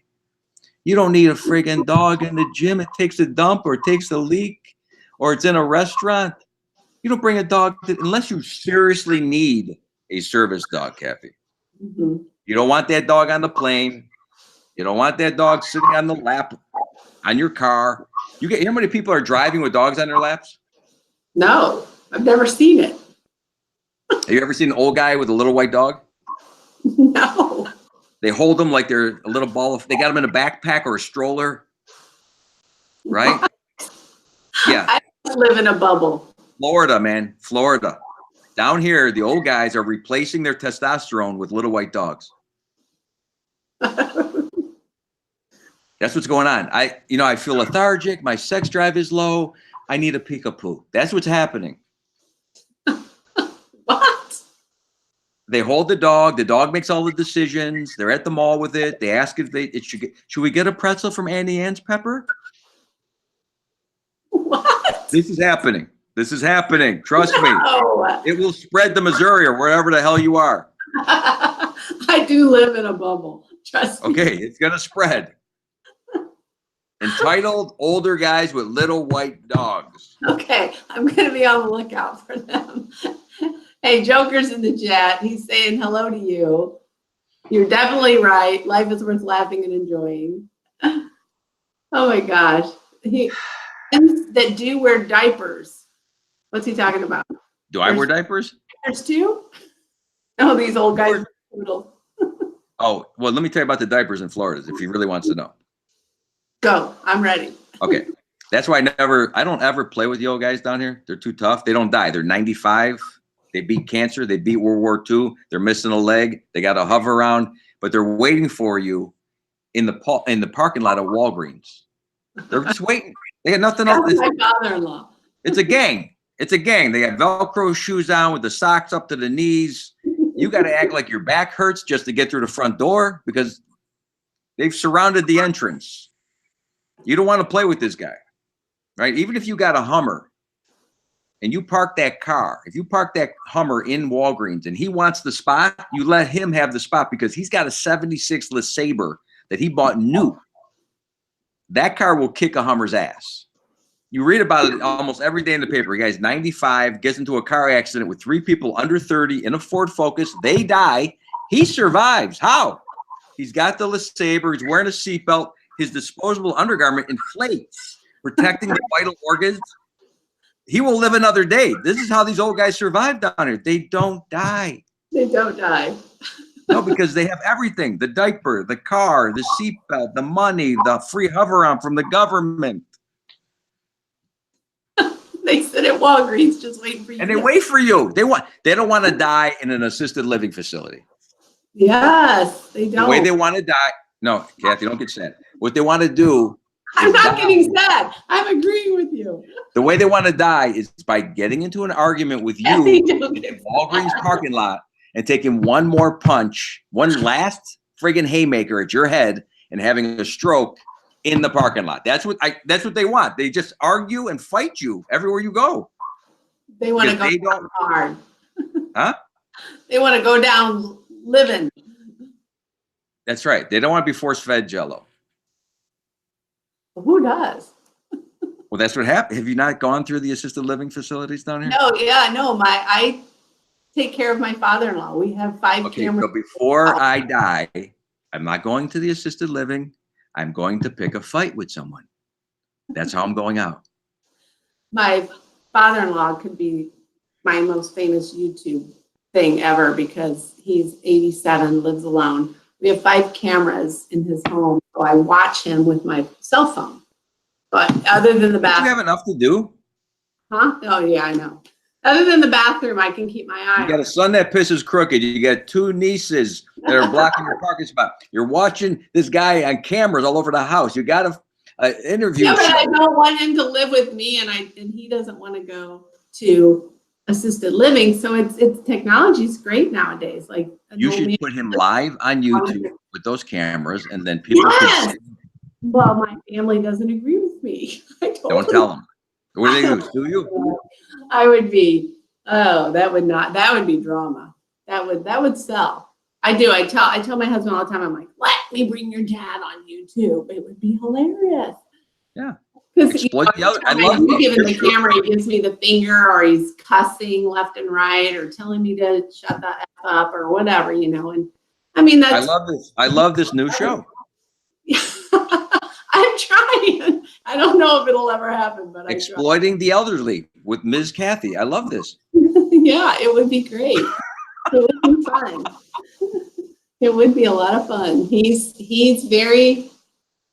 You don't need a friggin' dog in the gym. It takes a dump or it takes a leak or it's in a restaurant. You don't bring a dog unless you seriously need a service dog, Kathy. Mm-hmm. You don't want that dog on the plane. You don't want that dog sitting on the lap on your car. You know how many people are driving with dogs on their laps? No, I've never seen it. Have you ever seen an old guy with a little white dog? No. They hold them like they're a little ball of, they got them in a backpack or a stroller, right? What? Yeah. I live in a bubble. Florida, man, Florida. Down here, the old guys are replacing their testosterone with little white dogs. That's what's going on. I feel lethargic. My sex drive is low. I need a peekapoo. That's what's happening. What? They hold the dog. The dog makes all the decisions. They're at the mall with it. They ask if should we get a pretzel from Annie Ann's, Pepper? What? This is happening. This is happening. Trust me. No. It will spread to Missouri or wherever the hell you are. I do live in a bubble. Trust me. Okay, it's going to spread. Entitled older guys with little white dogs. Okay, I'm going to be on the lookout for them. Hey, Joker's in the chat. He's saying hello to you. You're definitely right. Life is worth laughing and enjoying. Oh my gosh. And that do wear diapers. What's he talking about? Do I wear diapers? Diapers too? Oh, these old guys are poodles. Oh, well, let me tell you about the diapers in Florida if he really wants to know. Go. I'm ready. Okay. That's why I don't ever play with the old guys down here. They're too tough. They don't die. They're 95. They beat cancer. They beat World War II. They're missing a leg. They got to hover around, but they're waiting for you in the parking lot of Walgreens. They're just waiting. They got nothing else. That's my father-in-law. It's a gang. It's a gang. They got Velcro shoes on with the socks up to the knees. You got to act like your back hurts just to get through the front door because they've surrounded the entrance. You don't want to play with this guy, right? Even if you got a Hummer and you park that car, if you park that Hummer in Walgreens and he wants the spot, you let him have the spot because he's got a 76 LeSabre that he bought new. That car will kick a Hummer's ass. You read about it almost every day in the paper. A guy's 95, gets into a car accident with 3 people under 30 in a Ford Focus. They die. He survives. How? He's got the LeSabre. He's wearing a seatbelt. His disposable undergarment inflates, protecting the vital organs. He will live another day. This is how these old guys survive down here. They don't die. They don't die. No, because they have everything. The diaper, the car, the seatbelt, the money, the free hover arm from the government. They sit at Walgreens just waiting for you. And they wait for you. They don't want to die in an assisted living facility. Yes, they don't. The way they want to die. No, Kathy, don't get sad. What they want to do. I'm not getting sad. I'm agreeing with you. The way they want to die is by getting into an argument with you in the Walgreens parking lot and taking one more punch, one last friggin' haymaker at your head and having a stroke in the parking lot. That's what they want. They just argue and fight you everywhere you go. They want to go down hard. Huh? They want to go down living. That's right. They don't want to be force-fed Jell-O. Who does? Well, that's what happened. Have you not gone through the assisted living facilities down here? No, yeah, no. I take care of my father-in-law. We have 5 Okay, cameras. so before I die, I'm not going to the assisted living. I'm going to pick a fight with someone. That's how I'm going out. My father-in-law could be my most famous YouTube thing ever because he's 87, lives alone. We have 5 cameras in his home, so I watch him with my cell phone. But other than the Do bathroom, you have enough to do? huh? Oh yeah, I know. Other than the bathroom, I can keep my eye. You got a son that pisses crooked. You got 2 nieces that are blocking your parking spot. You're watching this guy on cameras all over the house. You got an interview. Yeah, but I don't want him to live with me, and he doesn't want to go to assisted living. So it's technology's great nowadays. Like You should put him live on YouTube with those cameras, and then people can see. Well, my family doesn't agree with me. Don't tell them. What do they do? Sue you? I would be. Oh, that would be drama. That would sell. I do. I tell my husband all the time. I'm like, let me bring your dad on YouTube. It would be hilarious. Yeah. Because I love giving the camera, he gives me the finger, or he's cussing left and right, or telling me to shut the F up, or whatever, And I mean, I love this. I love this new show. I'm trying. I don't know if it'll ever happen, but Exploiting the elderly with Ms. Kathy. I love this. Yeah, it would be great. It would be fun. It would be a lot of fun. He's very,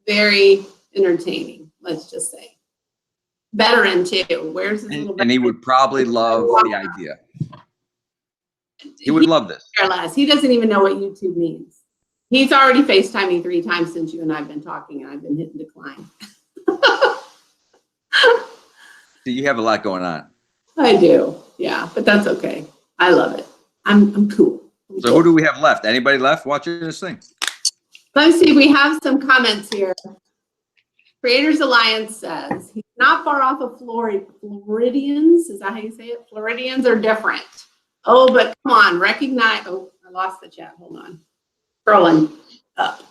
very entertaining. Let's just say, veteran too. Where's his little? And he would probably love the idea. He would love this. He doesn't even know what YouTube means. He's already FaceTimed me 3 times since you and I've been talking, and I've been hitting decline. So you have a lot going on. I do, yeah, but that's okay. I love it. I'm cool. So who do we have left? Anybody left watching this thing? Let's see. We have some comments here. Creators Alliance says he's not far off of Floridians. Is that how you say it? Floridians are different. Oh, but come on, recognize. Oh, I lost the chat. Hold on. Scrolling up.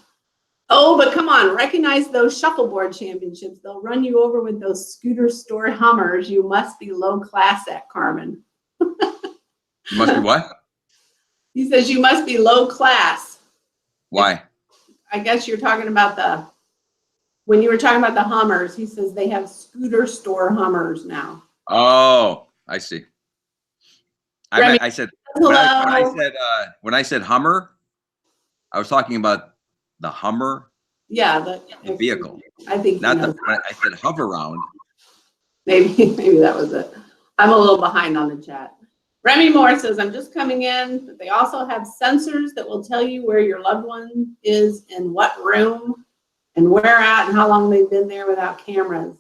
Oh, but come on, recognize those shuffleboard championships. They'll run you over with those scooter store Hummers. You must be low class at Carmen. You must be what? He says you must be low class. Why? I guess you're talking about when you were talking about the Hummers, he says they have scooter store Hummers now. Oh, I see. I said when I said Hummer, I was talking about the Hummer. Yeah, the vehicle. I think not the. I said hover round. Maybe that was it. I'm a little behind on the chat. Remy Moore says, I'm just coming in, but they also have sensors that will tell you where your loved one is, in what room, and where at, and how long they've been there without cameras.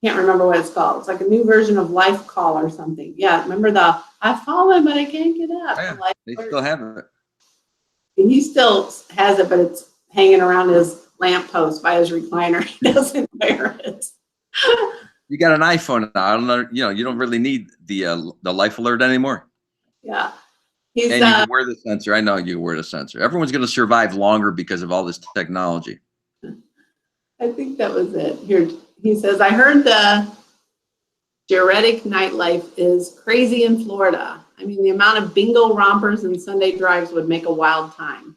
Can't remember what it's called. It's like a new version of Life Call or something. Yeah, remember I've fallen, but I can't get up. Oh, yeah. They still have it. He still has it, but it's hanging around his lamppost by his recliner. He doesn't wear it. You got an iPhone now. I don't know. You don't really need the life alert anymore. Yeah. And you can wear the sensor. I know you wear the sensor. Everyone's going to survive longer because of all this technology. I think that was it. Here, he says, I heard the Geretic nightlife is crazy in Florida. I mean, the amount of bingo rompers and Sunday drives would make a wild time.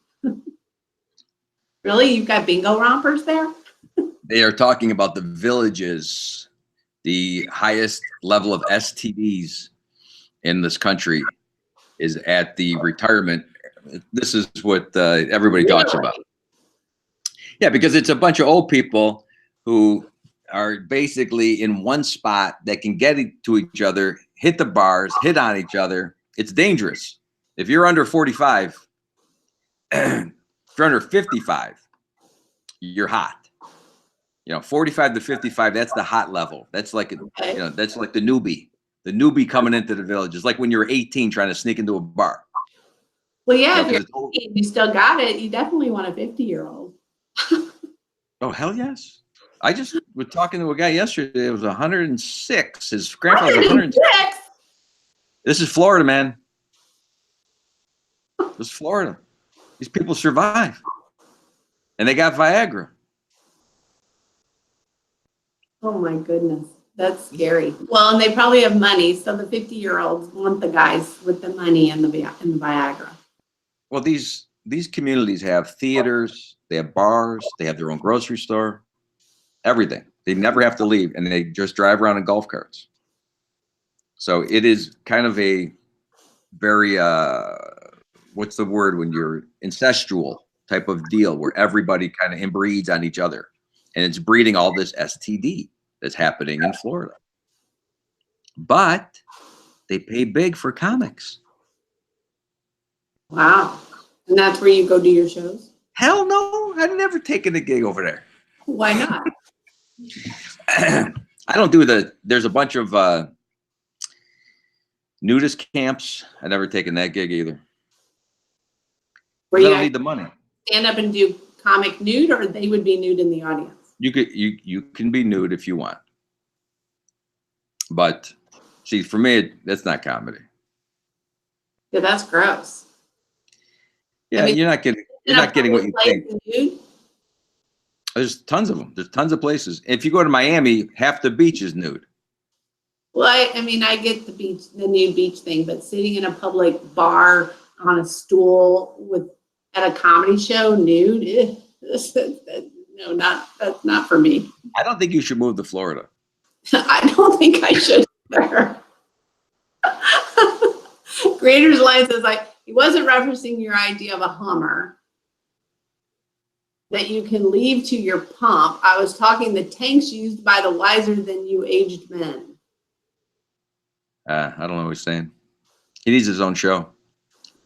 Really? You've got bingo rompers there? They are talking about the villages, the highest level of STDs in this country is at the retirement. This is what everybody talks about. Yeah, because it's a bunch of old people who are basically in one spot that can get to each other, hit the bars, hit on each other. It's dangerous. If you're under 45, if you're under 55, you're hot. 45 to 55, that's the hot level. That's like, that's like the newbie coming into the village. It's like when you're 18 trying to sneak into a bar. Well, yeah, if you're 18, you still got it. You definitely want a 50-year-old. Oh, hell yes. I just was talking to a guy yesterday. It was 106. His grandpa was 106. This is Florida, man. It was Florida. These people survive. And they got Viagra. Oh my goodness. That's scary. Well, and they probably have money. So the 50-year-olds want the guys with the money and the Viagra. Well, these communities have theaters, they have bars, they have their own grocery store, everything. They never have to leave, and they just drive around in golf carts. So it is kind of a very, what's the word when you're incestual type of deal where everybody kind of inbreeds on each other. And it's breeding all this STD that's happening in Florida. But they pay big for comics. Wow. And that's where you go do your shows? Hell no. I've never taken a gig over there. Why not? I don't do there's a bunch of nudist camps. I've never taken that gig either. Where I you don't need the money. Stand up and do comic nude, or they would be nude in the audience? You can be nude if you want. But see, for me, that's not comedy. Yeah, that's gross. Yeah, I mean, you're not getting what you think. Nude? There's tons of them. There's tons of places. If you go to Miami, half the beach is nude. Well, I mean, I get the nude beach thing, but sitting in a public bar on a stool at a comedy show nude, no, that's not for me. I don't think you should move to Florida. I don't think I should either. Creator's Line says, he wasn't referencing your idea of a Hummer that you can leave to your pump. I was talking the tanks used by the wiser than you aged men. I don't know what he's saying. He needs his own show.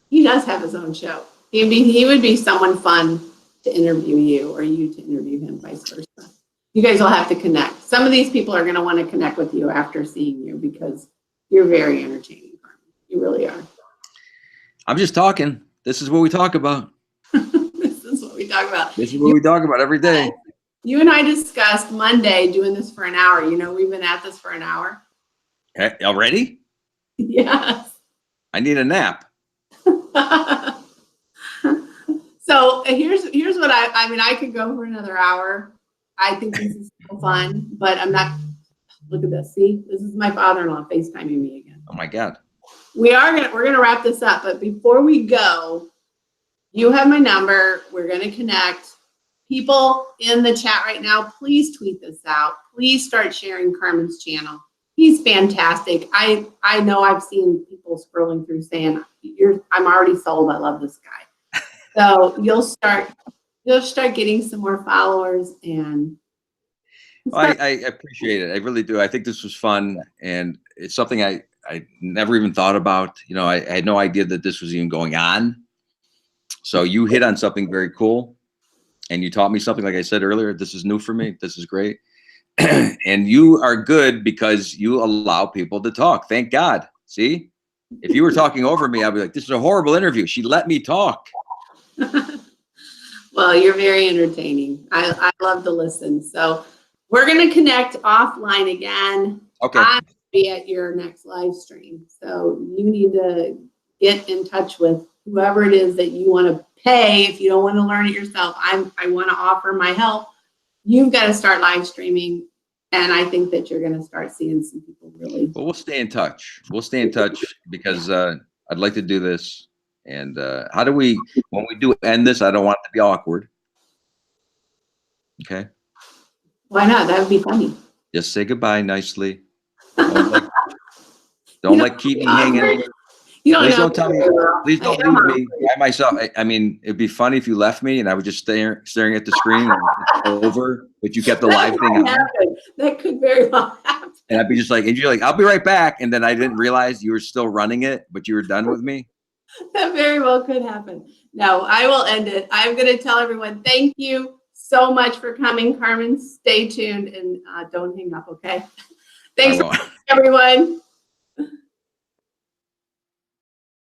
He does have his own show. He would be someone fun to interview you, or you to interview him, vice versa. You guys will have to connect. Some of these people are going to want to connect with you after seeing you because you're very entertaining, Carmen. You really are. I'm just talking. This is what we talk about. This is what we talk about. This is what we talk about every day. You and I discussed Monday doing this for an hour. You know, we've been at this for an hour. Already? Yes. I need a nap. So here's what I mean, I could go for another hour. I think this is so fun, but I'm not. Look at this. See, this is my father-in-law FaceTiming me again. Oh my God. We're gonna wrap this up, but before we go, you have my number. We're gonna connect. People in the chat right now, please tweet this out. Please start sharing Carmen's channel. He's fantastic. I know I've seen people scrolling through saying, I'm already sold. I love this guy. So you'll start getting some more followers, and I appreciate it. I really do. I think this was fun, and it's something I never even thought about. You know, I had no idea that this was even going on. So you hit on something very cool, and you taught me something. Like I said earlier, this is new for me. This is great. And you are good because you allow people to talk. Thank God. See, if you were talking over me, I'd be like, this is a horrible interview. She let me talk. Well, you're very entertaining. I love to listen. So we're going to connect offline again. Okay. I'm going to be at your next live stream. So you need to get in touch with whoever it is that you want to pay. If you don't want to learn it yourself, I want to offer my help. You've got to start live streaming. And I think that you're going to start seeing some people really. Well, we'll stay in touch. We'll stay in touch because I'd like to do this. And how do we, when we do end this, I don't want it to be awkward. Okay. Why not? That would be funny. Just say goodbye nicely. Don't keep me hanging. Please don't tell me. Please don't leave me by myself. I mean, it'd be funny if you left me and I was just staring at the screen and over, but you kept the live thing on. That could very well happen. And I'd be just like, and you're like, I'll be right back. And then I didn't realize you were still running it, but you were done with me. That very well could happen. No, I will end it. I'm going to tell everyone, thank you so much for coming, Carmen. Stay tuned and don't hang up, okay? Thanks, everyone.